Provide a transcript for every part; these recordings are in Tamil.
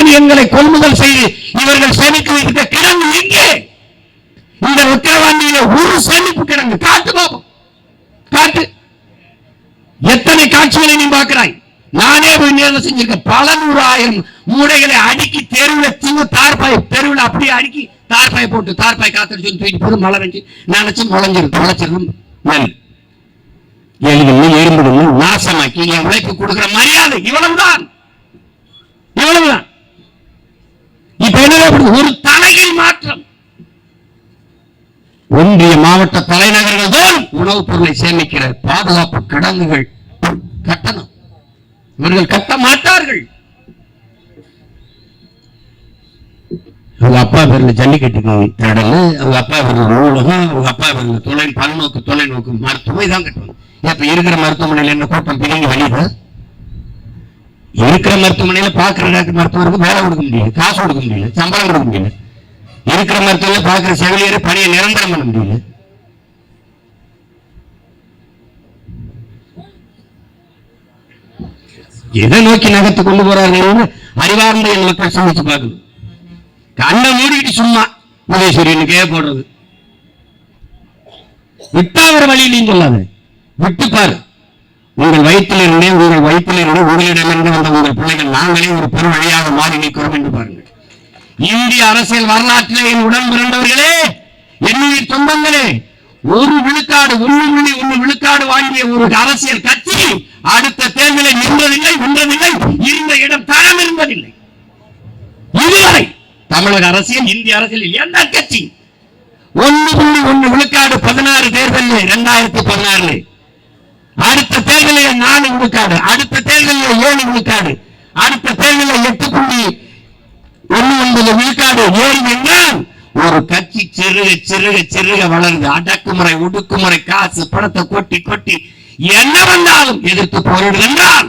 தானியங்களை கொள்முதல் செய்து இவர்கள் சேமிக்க வைத்த கிடங்கு எங்கே? இந்த விக்கிரவாண்டியில ஒரு சேமிப்பு கிடங்கு காட்டு பாபம், காட்டு. எத்தனை காட்சிகளை நீ பார்க்கிறாய்? நானே போய் நேரில் செஞ்சிருக்கேன். பல 100,000 மூடைகளை அடுக்கி தெருவில் தீங்க தார்பாய், தெருவில் அப்படியே அடுக்கி தார்பாய் போட்டு தார்பாய் காத்தடிச்சு தூக்கி போது மழை வெஞ்சு நினைச்சு முளைச்சிருக்கும் நெல் எலிகள் எறும்புகள் நாசமாக்கி என் உழைப்பு கொடுக்கிற மரியாதை இவ்வளவுதான், இவ்வளவுதான். இப்ப என்ன ஒரு தலைகீழ் மாற்றம். ஒன்றிய மாவட்ட தலைநகர்கள் தான் உணவுப் பொருளை சேமிக்கிற பாதுகாப்பு கிடங்குகள் கட்டணம். இவர்கள் கட்ட மாட்டார்கள். அவங்க அப்பா பேர்ல ஜல்லிக்கட்டு தேடல், அவங்க அப்பா பேர்ல நூலகம், அவங்க அப்பா பேர்ல தொலைநோக்கு மருத்துவம் இதான் கட்டணும். இப்ப இருக்கிற மருத்துவமனையில என்ன கூட்டம் பிரிங்க வெளியில இருக்கிற மருத்துவமனையில பாக்குற மருத்துவருக்கு வேலை கொடுக்க முடியல, காசு கொடுக்க முடியல, சம்பளம் கொடுக்க முடியல. இருக்கிற மருத்துவமனை பாக்குற செவிலியரை பணியை நிரந்தரம் பண்ண முடியல. எதை நோக்கி நகர்த்து கொண்டு போறார்கள் அறிவார்ந்த மக்கள் சமைச்சு பார்க்கணும். கண்ணை மூடிக்கிட்டு சும்மா மகேஸ்வரியனுக்கே போடுறது விட்டா ஒரு வழியிலையும் சொல்லாது, விட்டு பாரு. உங்கள் வயிற்றிலிருந்தே உங்களிடமிருந்து வந்த உங்கள் பிள்ளைகள் நாங்களே ஒரு பெரு வழியாக மாறி நிற்கிறோம் என்று பாருங்கள். இந்திய அரசியல் வரலாற்றிலே என் உடன் பிறந்தவர்களே, என்னுயிர் சொந்தங்களே, 1 விழுக்காடு 1.1 விழுக்காடு வாங்கிய ஒரு அரசியல் கட்சி அடுத்த தேர்தலில் நின்றதில்லை, இருந்த இடம் தரம் இருந்ததில்லை. இதுவரை தமிழக அரசியல், இந்திய அரசியலில் எந்த கட்சி 1.1 விழுக்காடு 16 தேர்தலில் 2016 அடுத்த தேர்தலில் 4 விழுக்காடு, அடுத்த தேர்தலில் 7 விழுக்காடு, அடுத்த தேர்தலில் 8.19 விழுக்காடு ஏறி என்றால் ஒரு கட்சி சிறுக வளர்ந்து அடக்குமுறை ஒடுக்குமுறை காசு பணத்தை கொட்டி என்ன வந்தாலும் எதிர்த்து போரிடுது என்றால்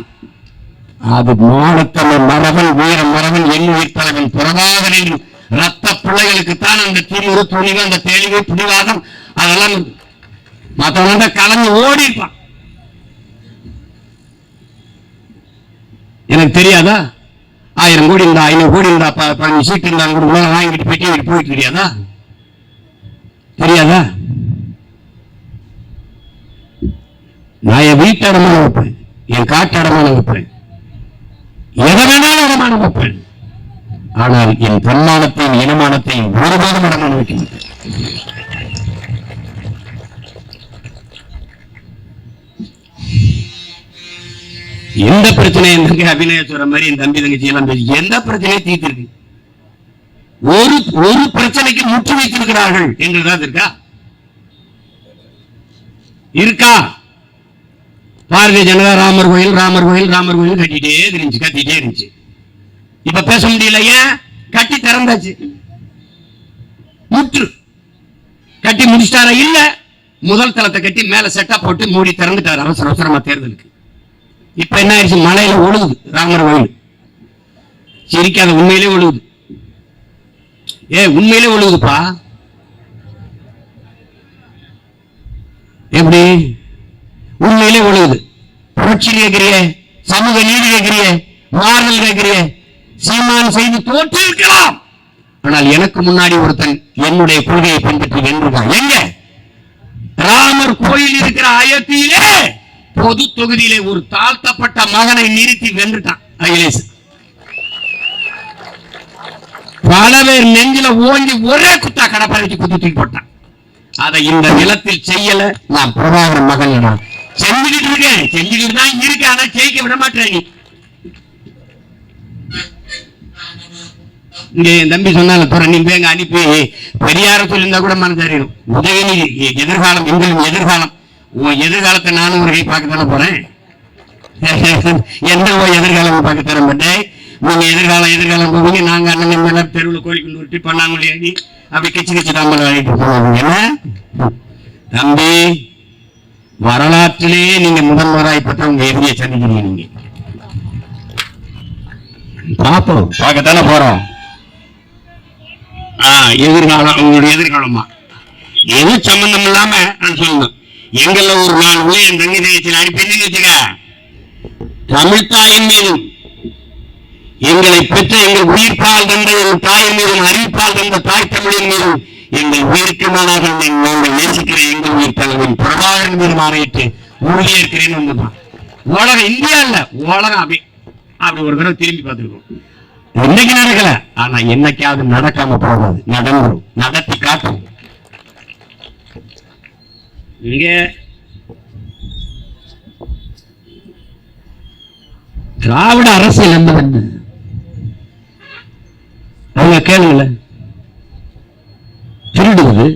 அது மானத்தமிழ் மரபன் வீர மரபன் எண்ணுயிர் தலைவன் பிரபாகரின் ரத்த பிள்ளைகளுக்குத்தான் அந்த திமிரு துணிவு அந்த தெளிவு பிடிவாதம் அதெல்லாம் மற்றவங்க கலந்து ஓடிப்பான். எனக்கு தெரியாதா? 1000 கோடி இருந்தா 500 கோடி இருந்தா 15 சீட் இருந்தா கூட உலகம் வாங்கிட்டு பெட்டி போயிட்டு தெரியாதா? தெரியாதா? நான் என் வீட்டு அடமான வைப்பேன், என் காட்டு அடமான வைப்பேன், எதை வேணாலும் அடமான வைப்பேன். ஆனால் என் தன்மானத்தையும் இனமானத்தையும் ஒருபோதும் அடமான வைக்க மாட்டேன். எந்த பிரச்சனை அபிநய சொல்ற மாதிரி என் தம்பி தங்கச்சி எல்லாம் பேசி எந்த பிரச்சனையை தீர்த்திருக்கு? ஒரு பிரச்சனைக்கு முற்று வைத்திருக்கிறார்கள் என்றுதான் இருக்கா? பாரதிய ஜனதா ராமர் கோயில் கட்டிட்டே இருந்துச்சு. இப்ப பேச முடியல. ஏன்? கட்டி திறந்தாச்சு. முற்று கட்டி முடிச்சிட்டாரா? இல்ல, முதல் தளத்தை கட்டி மேல செட்டா போட்டு மூடி திறந்துட்டாரு அவசரமா தேர்தலுக்கு. இப்ப என்ன ஆயிடுச்சு? மலையில ஒழுகுது ராமர் கோயில். சிரிக்காத, உண்மையிலே ஒழுகுது. உண்மையிலே ஒழுகுதுப்பா. எப்படி? உண்மையிலே ஒழுகுது. புரட்சி கேட்கிறிய, சமூக நீதி கேட்கிறிய, மாறுதல் கேட்கிறிய, சீமான் செய்து தோற்று இருக்கலாம். ஆனால் எனக்கு முன்னாடி ஒருத்தன் என்னுடைய கொள்கையை பின்பற்றி வென்றுதான். எங்க? ராமர் கோயில் இருக்கிற அயோத்தியிலே பொது தொகுதியிலே ஒரு தாழ்த்தப்பட்ட மகனை நிறுத்தி வென்றுட்டான் அகிலேஷ். பல பேர் நெஞ்சில ஓங்கி ஒரே குத்தா கடப்பை வச்சு குத்தி தூக்கி போட்டான். அதை இந்த நிலத்தில் செய்யல. நான் பிரபாகரன் மகன் செஞ்சுக்கிட்டு இருக்கேன், செஞ்சுக்கிட்டு தான் இருக்கேன். ஆனா ஜெயிக்க விட மாட்டேன். இங்க என் தம்பி சொன்னால துறை நீ பேங்க அனுப்பி பெரியார சொல்லியிருந்தா கூட மனதறியும். உதயநிதி எதிர்காலம், எங்களின் எதிர்காலம். உன் எதிர்காலத்தை நானும் ஒரு கை பார்க்க தானே போறேன். எந்த எதிர்காலம் பார்க்க தர மாட்டேன். நீங்க எதிர்காலம் போவீங்க, நாங்க அண்ணன் மேல தெருவில் கோழி கொண்டு விட்டு பண்ணாங்களே அப்படி கட்சி தாம்பல் வாங்கிட்டு போவாங்க. தம்பி, வரலாற்றிலேயே நீங்க முதல்வராய் பெற்ற உங்க எதிரியை சந்திக்கிறீங்க. நீங்க பார்ப்போம், பார்க்கத்தானே போறோம். எதிர்காலம் உங்களுடைய எதிர்காலமா எது சம்பந்தம் இல்லாம நான் சொல்லணும். எங்கள ஒரு நாள் உள்ள என் தங்கி தேயத்தில் அனுப்பி வச்சுக்க, தமிழ்தாயின் மீதும் எங்களை பெற்ற எங்கள் உயிர்ப்பால் தந்த எங்கள் தாயின் மீதும் அறிவிப்பால் தந்த தாய் தமிழின் மீதும் எங்கள் உயிருக்கு மாணாக நாங்கள் நேசிக்கிற எங்கள் உயிர் தலைவன் பிரபாகரன் மீது மாறிட்டு ஊழியேற்கிறேன்னு வந்துதான். உலகம் இந்தியா இல்ல, உலகம் அப்படி ஒரு தடவை திரும்பி பார்த்துருக்கோம். இன்னைக்கு நடக்கல, ஆனா என்னைக்காவது நடக்காம போகாது, நடந்துரும், நடத்தி காட்டும். இங்க திராவிட அரசியல் என்பது என்ன? அவங்க கேளுங்கள, திருடுவது,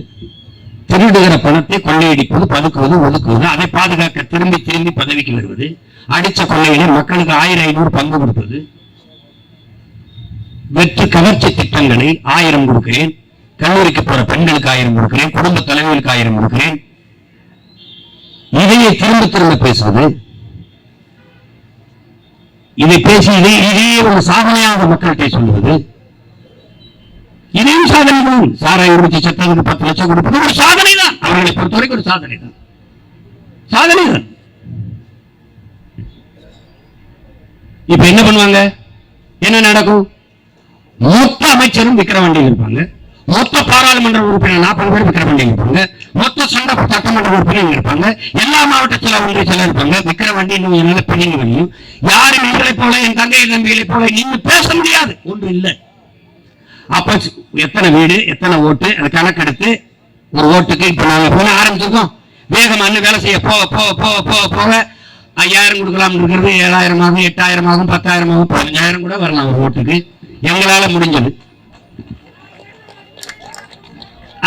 திருடுகிற பணத்தை கொள்ளையடிப்பது, பதுக்குவது, ஒதுக்குவது, அதை பாதுகாக்க திரும்பி திரும்பி பதவிக்கு வருவது, அடிச்ச கொள்ளையில மக்களுக்கு 1000-500 பங்கு கொடுப்பது, வெற்று கவர்ச்சி திட்டங்களை 1000 கொடுக்கிறேன், கல்லூரிக்கு போற பெண்களுக்கு 1000 கொடுக்கிறேன், குடும்ப தலைவர்களுக்கு 1000 கொடுக்கிறேன், இதையே திரும்ப திரும்ப பேசுவது, இதை பேசி இதையே ஒரு சாதனையாக மக்கள்கிட்ட சொல்லுவது, இதையும் சாதனை தான். சாராயம் குடிச்சு சட்டத்துக்கு 10 லட்சம் கொடுப்பது ஒரு சாதனை தான். அவர்களை பொறுத்தவரைக்கும் ஒரு சாதனை தான், சாதனை தான். இப்ப என்ன பண்ணுவாங்க? என்ன நடக்கும்? மொத்த அமைச்சரும் விக்கிர வண்டியில் இருப்பாங்க, மொத்த பாராளுமன்ற உறுப்பினர் 40 பேர் விக்கிர வண்டியில் இருப்பாங்க, மொத்த சட்டமன்ற உறுப்பினர் இருப்பாங்க, எல்லா மாவட்ட செயலாளர்கள் சிலர் இருப்பாங்க. விக்கிர வண்டி என்னால பிடிங்க முடியும். யாரும் எங்களை போல என் தங்கை தம்பிகளை போல நின்று பேச முடியாது, ஒன்று இல்லை. அப்ப எத்தனை வீடு எத்தனை ஓட்டு அதை கணக்கெடுத்து ஒரு ஓட்டுக்கு இப்ப நாங்க போன ஆரம்பிச்சிருக்கோம். வேகமான வேலை செய்ய போக போக போக போக போக 5000 கொடுக்கலாம் இருக்கிறது 7000 ஆகும், 8000 ஆகும், 10,000 ஆகும், 15,000 கூட வரலாம் ஒரு ஓட்டுக்கு. எங்களால முடிஞ்சது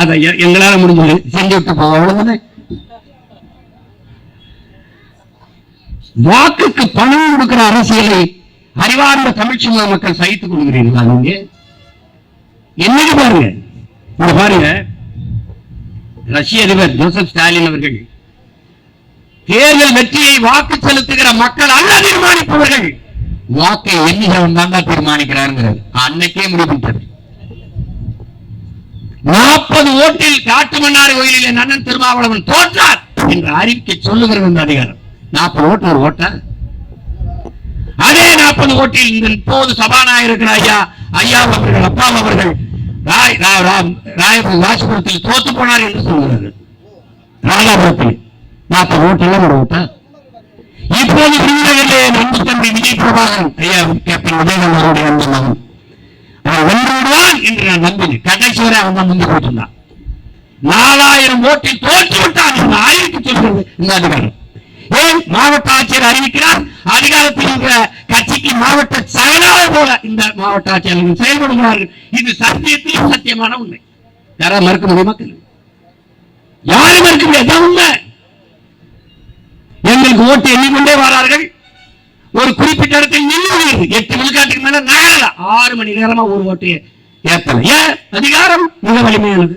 அதை எங்களால முடிஞ்சது செஞ்சு விட்டு போக, அவ்வளவுதானே. வாக்குக்கு பணம் கொடுக்கிற அரசியலை அறிவார்ந்த தமிழ் சமூக மக்கள் சகித்துக் கொள்கிறீர்களா? நீங்க என்னைக்கு பாருங்க, இங்க பாருங்க, ரஷ்ய அதிபர் ஜோசப் ஸ்டாலின் அவர்கள் தேர்தல் வெற்றியை வாக்கு செலுத்துகிற மக்கள் அல்ல தீர்மானிப்பவர்கள், வாக்கை எண்ணிகள் தான் தீர்மானிக்கிறார்கள். அன்னைக்கே முடிவுட்டது. 40 ஓட்டில் காட்டுமன்னார் கோயிலில் அண்ணன் திருமாவளவன் தோற்றார் என்று அறிக்கை சொல்லுகிறது இந்த அதிகாரம். 40 ஓட்டு ஒரு ஓட்ட, அதே 40 ஓட்டில் இந்த இப்போது சபாநாயகர் ஐயா அவர்கள் அப்பா அவர்கள் ராஜபுரத்தில் தோத்து போனார் என்று சொல்கிறார்கள். ராஜாபுரத்தில் 40 ஓட்டுல ஒரு ஓட்ட. இப்போது நம்பி தம்பி விஜய் பிரபாகரன் ஐயா கேப்டன் விஜயகாந்த் அவருடைய அந்த மகன் அவன் வென்றுவிடுவான் என்று நான் நம்பினேன். கடைசி வரை அவன் தான் முந்தி போட்டிருந்தான். 4000 ஓட்டில் தோற்று விட்டான் என்று அறிவிக்க சொல்கிறது இந்த அதிகாரம். ஏன் மாவட்ட ஆட்சியர் அறிவிக்கிறார், அதிகாரத்தில் இருக்கிற கட்சிக்கு மாவட்ட செயலாளர் போல இந்த மாவட்ட ஆட்சியாளர்கள் செயல்படுகிறார்கள். இது சத்தியத்திலும் சத்தியமான உண்மை. யாராவது மறுக்க முடியுமா? யாரும் மறுக்க முடியாது, உண்மை. எங்களுக்கு ஓட்டு எண்ணிக்கொண்டே வரார்கள். ஒரு குறிப்பிட்ட இடத்தில் நின்று 8 விழுக்காட்டுக்கு மேல நகரல, 6 மணி நேரமா ஒரு ஓட்டு ஏற்றல. ஏன்? அதிகாரம் மிக வலிமையானது.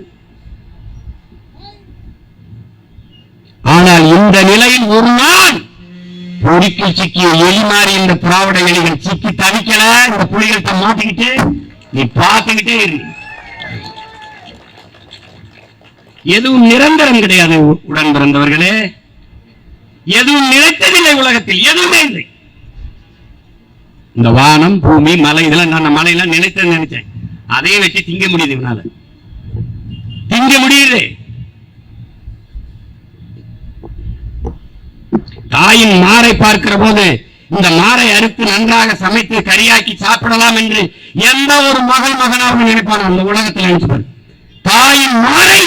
ஆனால் இந்த நிலையில் ஒரு நாள் பொறிக்கு சிக்கிய எலி மாறி இந்த திராவிட எலிகள் சிக்கி தவிக்கல. இந்த புலிகள்கிட்ட மாட்டிக்கிட்டு நீ பார்த்துக்கிட்டே இரு. எதுவும் நிரந்தரம் கிடையாது உடன் பிறந்தவர்களே. எதுவும் நிலைத்ததில்லை உலகத்தில், எதுவுமே இல்லை. இந்த வானம் பூமி மலை இதெல்லாம் நான் மலையெல்லாம் நினைச்சேன், அதையும் வச்சு திங்க முடியுது, இவனால திங்க முடியுது. தாயின் மாரை பார்க்கிற போது இந்த மாரை அறுத்து நன்றாக சமைத்து கறியாக்கி சாப்பிடலாம் என்று எந்த ஒரு மகனாக நினைப்பான அந்த உலகத்தில் நினைப்பார். தாயின் மாரை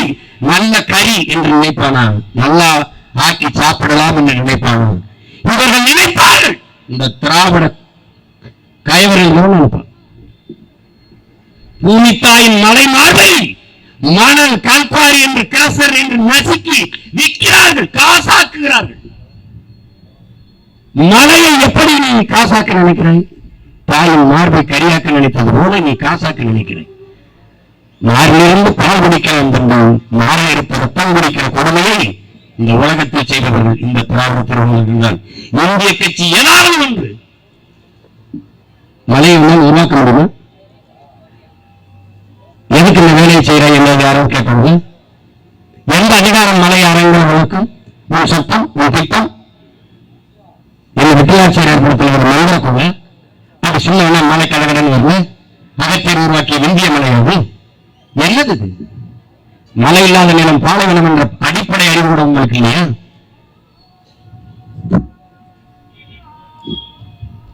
நல்ல கறி என்று நினைப்பானான், நல்லா ஆக்கி சாப்பிடலாம் என்று நினைப்பானான். இவர்கள் நினைப்பார்கள் இந்த திராவிட கயவர்கள் நினைப்பான். பூமி தாயின் மலை மார்பை மணல் கல்பாரி என்று கிரசர் என்று நசுக்கி விற்கிறார்கள், காசாக்குகிறார்கள். மலையை எப்படி நீ காசாக்க நினைக்கிறாய்? தாயின் மார்பை கரியாக்க நினைத்தது போல நீ காசாக்க நினைக்கிறாய். மாரிலிருந்து பால் குடிக்கலாம் தந்தான், மாலை எடுத்து ரத்தம் குடிக்கிற கொடுமையை இந்த உலகத்தில் செய்தவர்கள் இந்த திராவிட திருமணங்கள் தான். இந்திய கட்சி ஏதாவது ஒன்று மலையை உருவாக்க முடியுமா? எதுக்கு இந்த வேலையை செய்யறாய் என்ன யாரும் கேட்பாங்க. எந்த அதிகாரம் மலை அரங்கிற வழக்கம் உன் சட்டம் உன் திட்டம் என்ன வித்தியாசம் ஏற்படுத்துகிற ஒரு மனிதருக்குள்ள அது சொன்ன மலை கடகடன் வரும். அகத்தியர் உருவாக்கிய விந்திய மலையாகும். என்னது இது? மழை இல்லாத நிலம் பாலைவனம் என்ற அடிப்படை அறிவு கூட உங்களுக்கு இல்லையா?